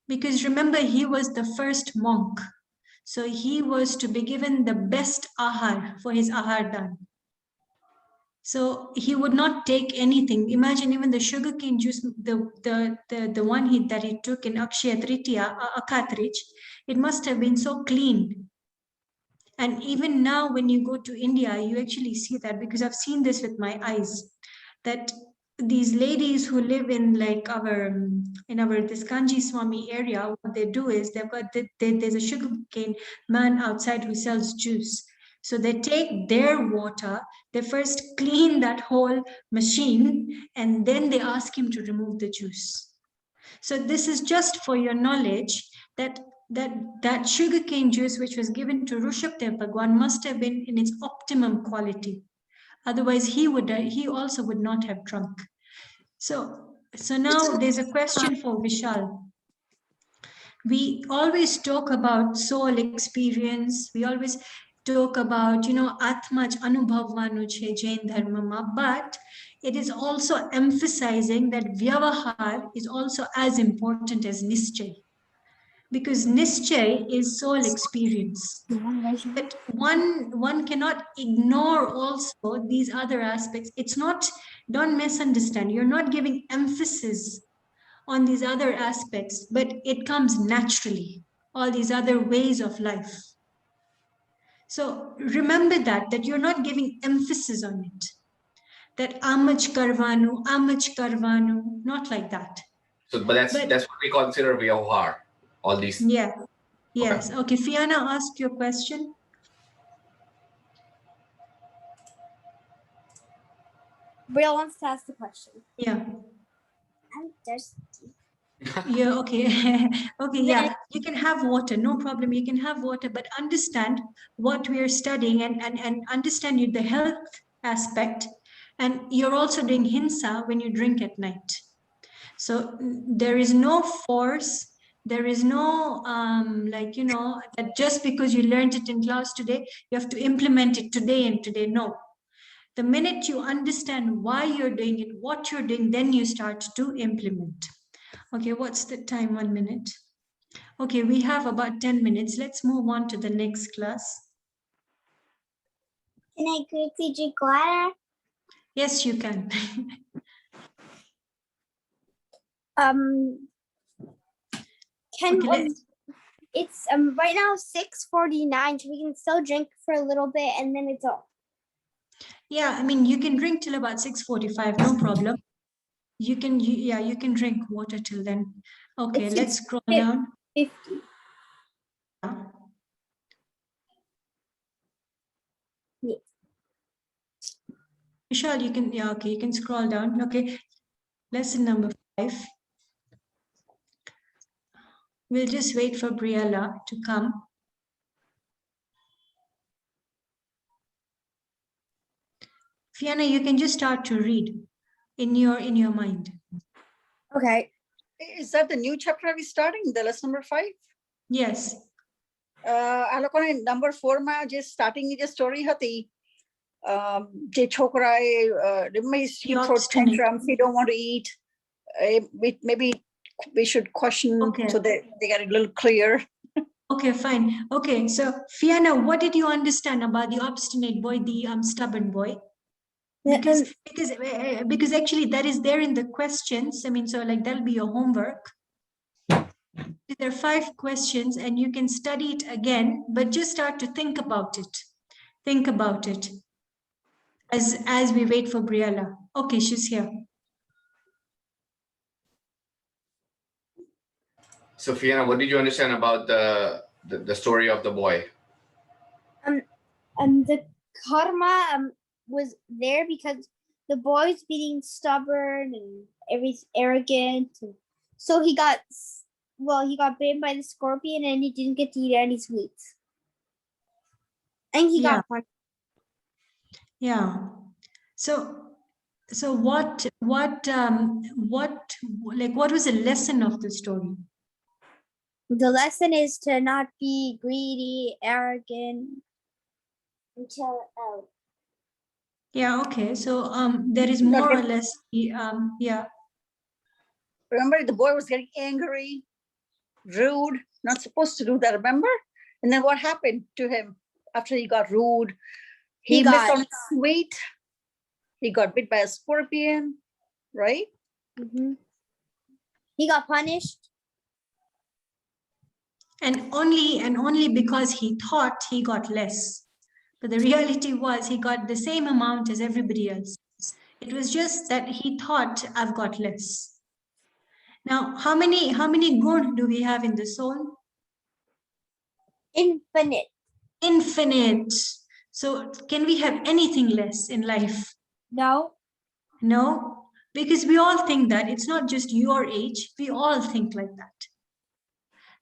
Because remember, he was the first monk. So he was to be given the best ahar for his ahardhan. So he would not take anything. Imagine even the sugarcane juice, the one that he took in Akshaya Tritiya, Akatrich, it must have been so clean. And even now when you go to India, you actually see that, because I've seen this with my eyes, that these ladies who live in like this Kanji Swami area, what they do is they've got, there's a sugarcane man outside who sells juice. So they take their water, they first clean that whole machine, and then they ask him to remove the juice. So this is just for your knowledge that sugarcane juice which was given to Rishabdev Bhagwan must have been in its optimum quality. Otherwise, he also would not have drunk. So now there's a question for Vishal. We always talk about soul experience. We always talk about, Atmaj Anubhavvanu che Jain Dharmama, but it is also emphasizing that Vyavahar is also as important as Nischay. Because Nischay is soul experience. But one cannot ignore also these other aspects. It's not, don't misunderstand, you're not giving emphasis on these other aspects, but it comes naturally, all these other ways of life. So remember that you're not giving emphasis on it. That amach karvanu, not like that. So, but that's what we consider Vyavahar. All these. Yeah. Yes. Okay. Fiona, ask your question. Bria wants to ask the question. Yeah. I'm thirsty. Yeah, okay. Okay, yeah. You can have water, no problem. You can have water, but understand what we are studying and understand the health aspect. And you're also doing hinsa when you drink at night. So there is no force. There is no like, you know, that just because you learned it in class today, you have to implement it today and today. No. The minute you understand why you're doing it, what you're doing, then you start to implement. Okay, what's the time? 1 minute. Okay, we have about 10 minutes. Let's move on to the next class. Can I quickly drink water? Yes, you can. Can Okay, let's- it's right now 6:49, so we can still drink for a little bit and then it's all. Yeah, I mean, you can drink till about 6:45, no problem. You can, yeah, you can drink water till then. Okay, It's let's scroll down. 50. Yeah. Vishal, you can, yeah, okay, you can scroll down. Okay, lesson number 5. We'll just wait for Briella to come. Fiona, you can just start to read in your mind. Okay. Is that the new chapter we're starting, the lesson number 5? Yes. આ લોકોને number 4 માં જે starting ની જે story હતી જે છોકરાએ he The throws obstinate. tantrums, he don't want to eat. Maybe we should question Okay. so they get a little clear. Okay, fine. Okay, so Fiona, what did you understand about the obstinate boy, the stubborn boy? Because actually that is there in the questions. I mean, so like that'll be your homework. There are 5 questions and you can study it again, but just start to think about it. Think about it as we wait for Briella. Okay, she's here. So Fiona, what did you understand about the story of the boy? The karma was there because the boy's being stubborn and arrogant. So he got bitten by the scorpion and he didn't get to eat any sweets. And he Yeah. got punished. Yeah. So what was the lesson of the story? The lesson is to not be greedy, arrogant. Until Yeah, okay. So there is more or less yeah. Remember, the boy was getting angry, rude, not supposed to do that, remember? And then what happened to him after he got rude? He missed on his sweet. He got bit by a scorpion, right? Mhm. He got punished. And only because he thought he got less. But the reality was he got the same amount as everybody else. It was just that he thought I've got less. Now, how many gun do we have in the soul? Infinite. Infinite. So can we have anything less in life? No. No, because we all think that. It's not just your age. We all think like that.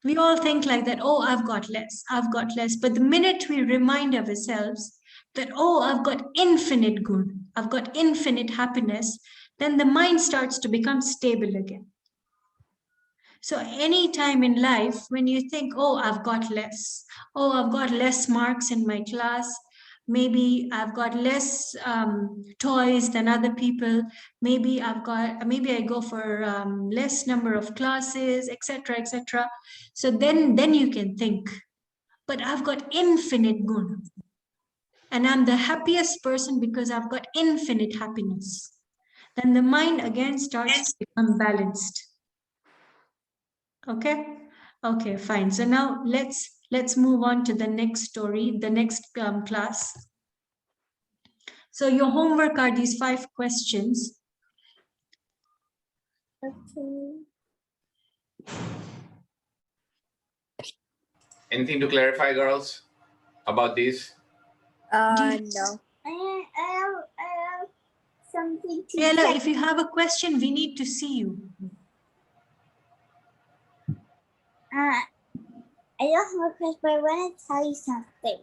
We all think like that, oh, I've got less. But the minute we remind ourselves that, oh, I've got infinite good, I've got infinite happiness, then the mind starts to become stable again. So any time in life when you think, oh, I've got less marks in my class, maybe I've got less toys than other people, maybe I go for less number of classes, etc. So then you can think, but I've got infinite good and I'm the happiest person because I've got infinite happiness. Then the mind again starts to become balanced. Okay, fine. So now let's move on to the next story, the next class. So your homework are these 5 questions. Okay. Anything to clarify, girls, about these? No. I have some something to Priala, check. if you have a question, we need to see you. I don't have a question, but I want to tell you something.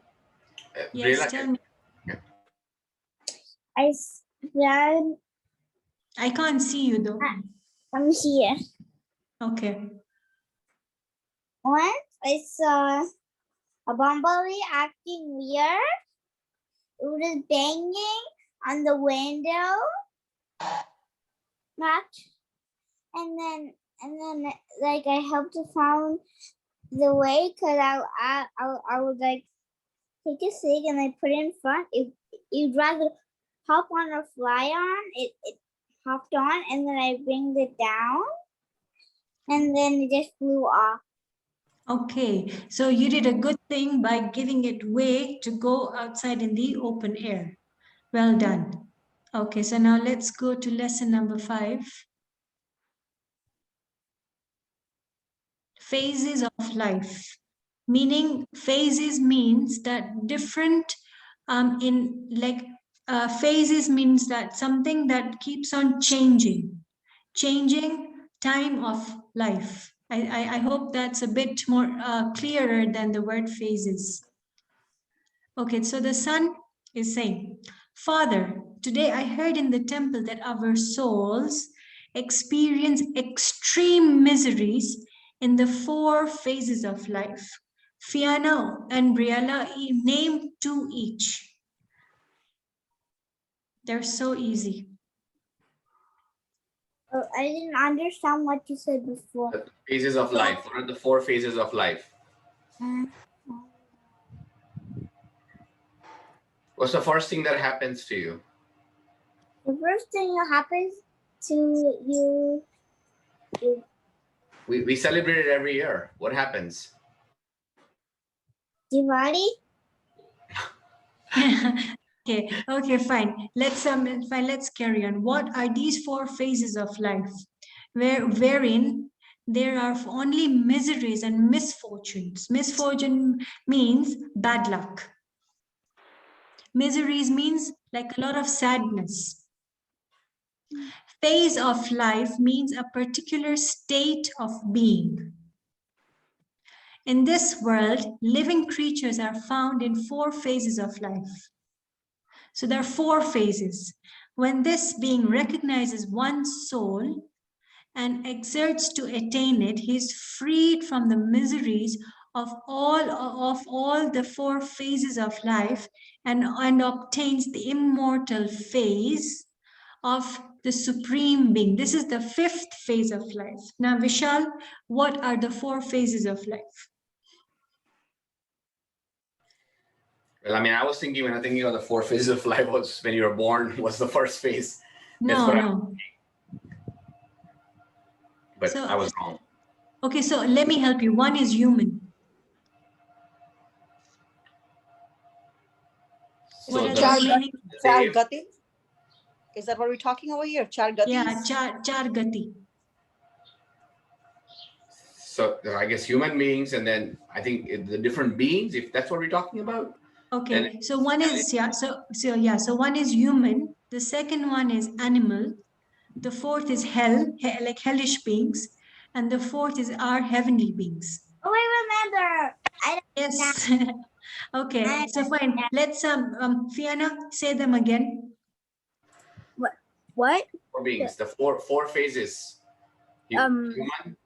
Yes, Briella, tell me. I read, I can't see you though. I'm here. Okay. Once I saw a bumblebee acting weird. It was banging on the window latch, and then like I helped to find the way because I would like take a stick and I put it in front. If you'd rather hop on or fly on, it hopped on, and then I bring it down, and then it just flew off. Okay, so you did a good thing by giving it way to go outside in the open air. Well done. Okay, so now let's go to lesson number 5. Phases of life. Meaning phases means that different phases means that something that keeps on changing time of life. I hope that's a bit more clearer than the word phases. Okay, so the son is saying, Father, today I heard in the temple that our souls experience extreme miseries in the 4 phases of life. Fiona and Briella name 2 each. They're so easy. Oh, I didn't understand what you said before. The phases of life. What are the 4 phases of life? What's the first thing that happens to you? The first thing that happens to you, We celebrate it every year. What happens? Diwali. Okay, fine. Let's carry on. What are these 4 phases of life? Wherein there are only miseries and misfortunes. Misfortune means bad luck. Miseries means like a lot of sadness. Phase of life means a particular state of being. In this world, living creatures are found in 4 phases of life. So there are 4 phases. When this being recognizes one's soul and exerts to attain it, he is freed from the miseries of all the 4 phases of life and obtains the immortal phase of the supreme being. This is the 5th phase of life. Now, Vishal, what are the 4 phases of life? Well, I mean, I was thinking when I'm thinking of the 4 phases of life was when you were born was the first phase. No. But So, I was wrong. Okay, so let me help you. 1 is human. So What the are the remaining? Char Gati? Is that what we're talking over here? Char Gati? Yeah, char gati. So I guess human beings, and then I think the different beings, if that's what we're talking about. Okay, so 1 is so 1 is human. The second one is animal. The 4th is hell, like hellish beings, and the 4th is our heavenly beings. Oh, I remember. Yes. Okay, so fine. Let's Fiona, say them again. What? 4 beings, the four phases. Human,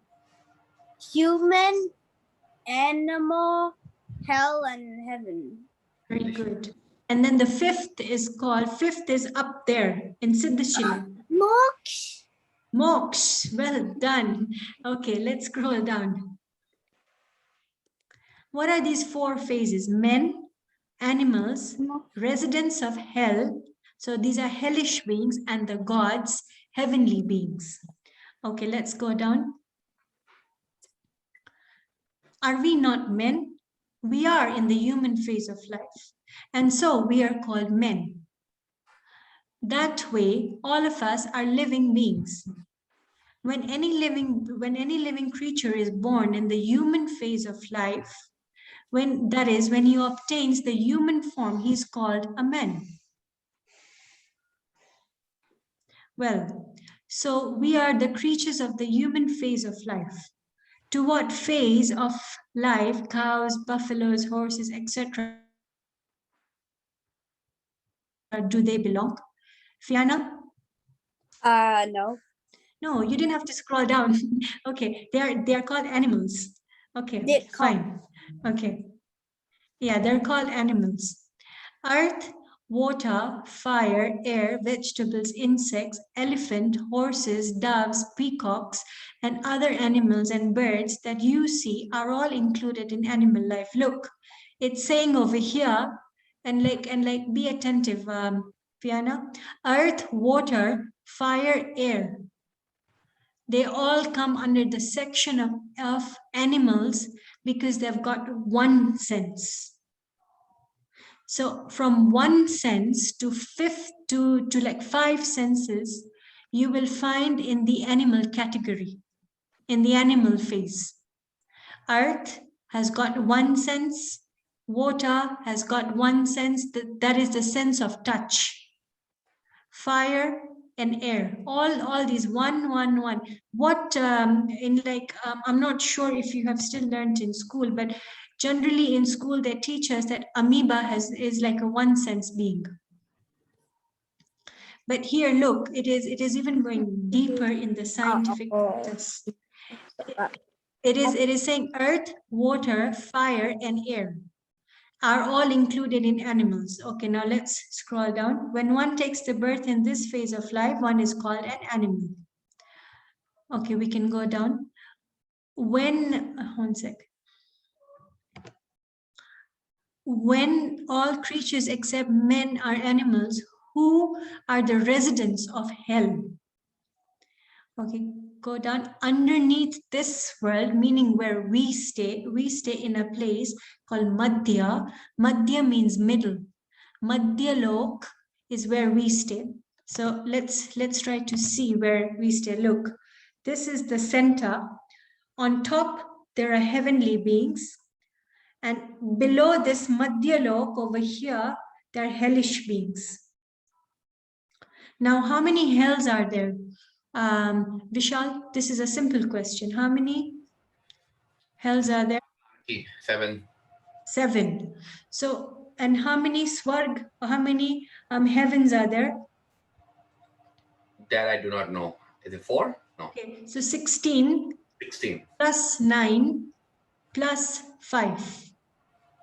Human, animal, hell, and heaven. Very good. And then the 5th is up there in Siddhashila. Moksha. Moksha. Well done. Okay, let's scroll down. What are these 4 phases? Men, animals, residents of hell. So these are hellish beings, and the gods, heavenly beings. Okay, let's go down. Are we not men? We are in the human phase of life, and so we are called men. That way, all of us are living beings. When any living creature is born in the human phase of life, when he obtains the human form, he's called a man. Well, so we are the creatures of the human phase of life. To what phase of life cows, buffaloes, horses, etc. do they belong? Fiona? No. No, you didn't have to scroll down. Okay, they are called animals. Okay, Did fine. Okay. Yeah, they're called animals. Earth, water, fire, air, vegetables, insects, elephant, horses, doves, peacocks, and other animals and birds that you see are all included in animal life. Look, it's saying over here, and be attentive, Fiona. Earth, water, fire, air. They all come under the section of animals because they've got one sense. So from one sense to like 5 senses, you will find in the animal category, in the animal phase. Earth has got one sense, water has got one sense, that is the sense of touch. Fire and air, all these one. What I'm not sure if you have still learned in school, but generally in school they teach us that amoeba is like a one sense being. But here, look, it is even going deeper in the scientific process. It is saying earth, water, fire, and air are all included in animals. Okay, now let's scroll down. When one takes the birth in this phase of life, one is called an animal. Okay, we can go down. One sec. When all creatures except men are animals, who are the residents of hell? Okay, go down. Underneath this world, meaning where we stay in a place called Madhya. Madhya means middle. Madhya Lok is where we stay. So let's try to see where we stay. Look, this is the center. On top, there are heavenly beings. And below this Madhya Lok over here, there are hellish beings. Now, how many hells are there? Vishal, this is a simple question. How many hells are there? 7. 7. So, and how many swarg, how many heavens are there? That I do not know. Is it 4? No. Okay, so 16. 16. Plus 9 plus 5.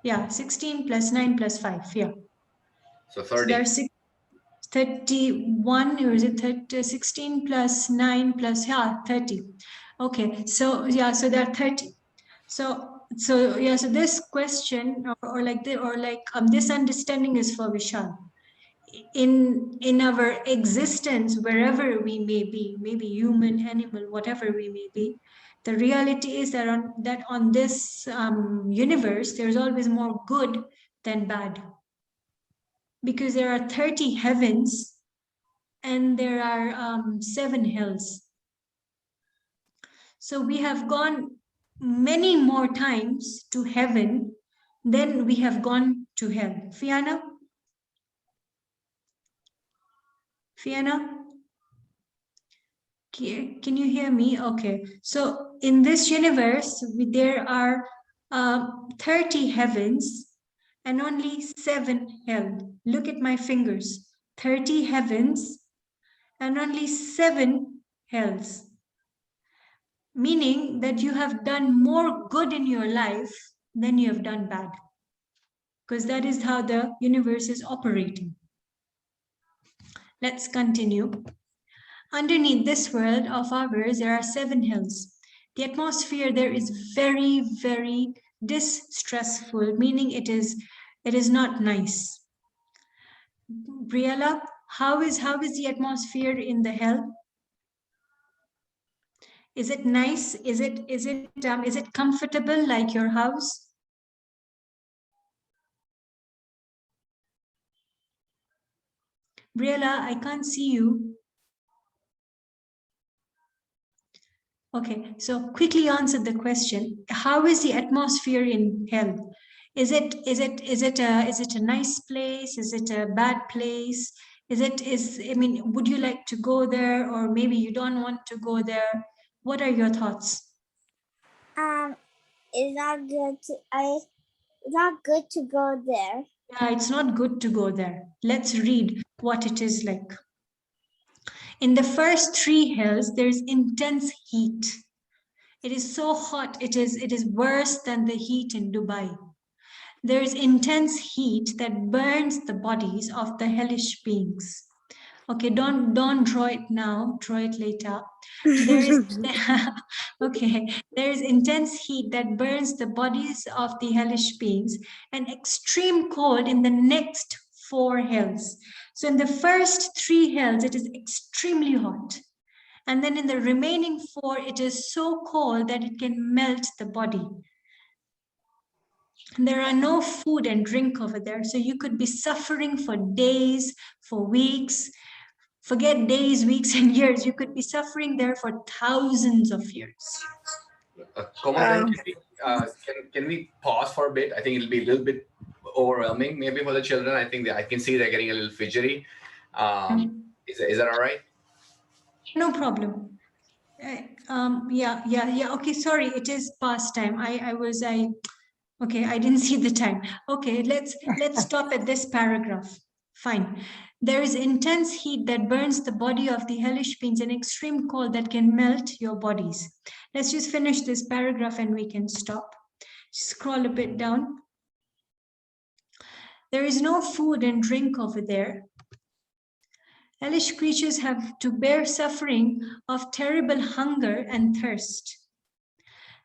Yeah, 16 plus 9 plus 5. Yeah. So 30. So there are 31, or is it 30, 16 plus 9 plus, yeah, 30. Okay, so yeah, so there are 30. So yeah, so this question this understanding is for Vishal. In our existence, wherever we may be, maybe human, animal, whatever we may be, the reality is that on this universe, there's always more good than bad. Because there are 30 heavens and there are 7 hells. So we have gone many more times to heaven than we have gone to hell. Fiona? Can you hear me? Okay. So in this universe, there are 30 heavens and only 7 hell. Look at my fingers. 30 heavens and only 7 hells. Meaning that you have done more good in your life than you have done bad. Because that is how the universe is operating. Let's continue. Underneath this world of ours, there are 7 hills. The atmosphere there is very, very distressful, meaning it is not nice. Briella, how is the atmosphere in the hell? Is it nice? Is it comfortable like your house? Briella, I can't see you. Okay, so quickly answer the question. How is the atmosphere in hell? Is it a nice place? Is it a bad place? I mean, would you like to go there, or maybe you don't want to go there? What are your thoughts? It's not good to it's not good to go there. Yeah, it's not good to go there. Let's read what it is like. In the first 3 hills, there is intense heat. It is so hot, it is worse than the heat in Dubai. There is intense heat that burns the bodies of the hellish beings. Okay, don't draw it now, draw it later. There is okay, there is intense heat that burns the bodies of the hellish beings, and extreme cold in the next 4 hills. So in the first 3 hills, it is extremely hot. And then in the remaining 4, it is so cold that it can melt the body. There are no food and drink over there. So you could be suffering for days, for weeks. Forget days, weeks, and years. You could be suffering there for thousands of years. Komal, can we pause for a bit? I think it'll be a little bit overwhelming, maybe for the children. I think I can see they're getting a little fidgety. Is that all right? No problem. Yeah. Okay, sorry, it is past time. Okay, I didn't see the time. Okay, let's stop at this paragraph. Fine. There is intense heat that burns the body of the hellish beings and extreme cold that can melt your bodies. Let's just finish this paragraph and we can stop. Scroll a bit down. There is no food and drink over there. Hellish creatures have to bear suffering of terrible hunger and thirst.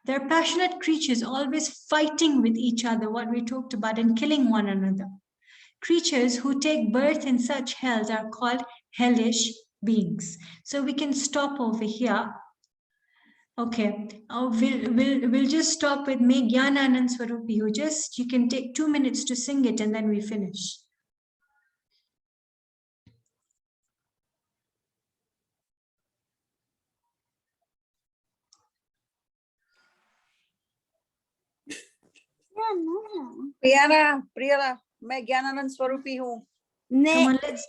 They're passionate creatures, always fighting with each other, what we talked about, and killing one another. Creatures who take birth in such hells are called hellish beings. So we can stop over here. Okay, we'll just stop with Me Gyana Anand Swarupi. You can take 2 minutes to sing it and then we finish. Priya, मैं ज्ञानानंद स्वरूपी हूँ. Come on, let's.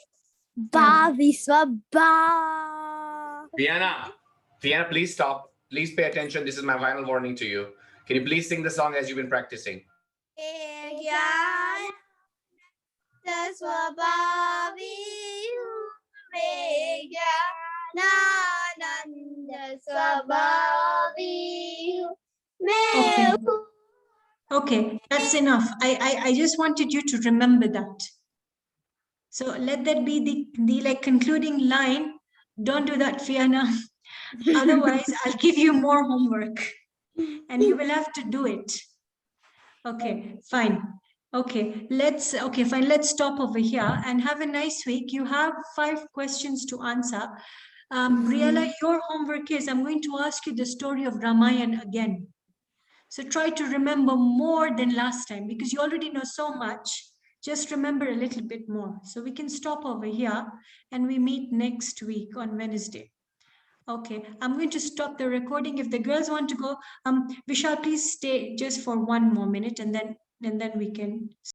Fiona, please stop. Please pay attention. This is my final warning to you. Can you please sing the song as you've been practicing? Okay, that's enough. I just wanted you to remember that. So let that be the like concluding line. Don't do that, Fiona. Otherwise, I'll give you more homework and you will have to do it. Okay, fine. Okay, fine. Let's stop over here and have a nice week. You have 5 questions to answer. Briella, your homework is, I'm going to ask you the story of Ramayana again. So try to remember more than last time because you already know so much. Just remember a little bit more. So we can stop over here and we meet next week on Wednesday. Okay, I'm going to stop the recording. If the girls want to go, Vishal, please stay just for 1 more minute and then we can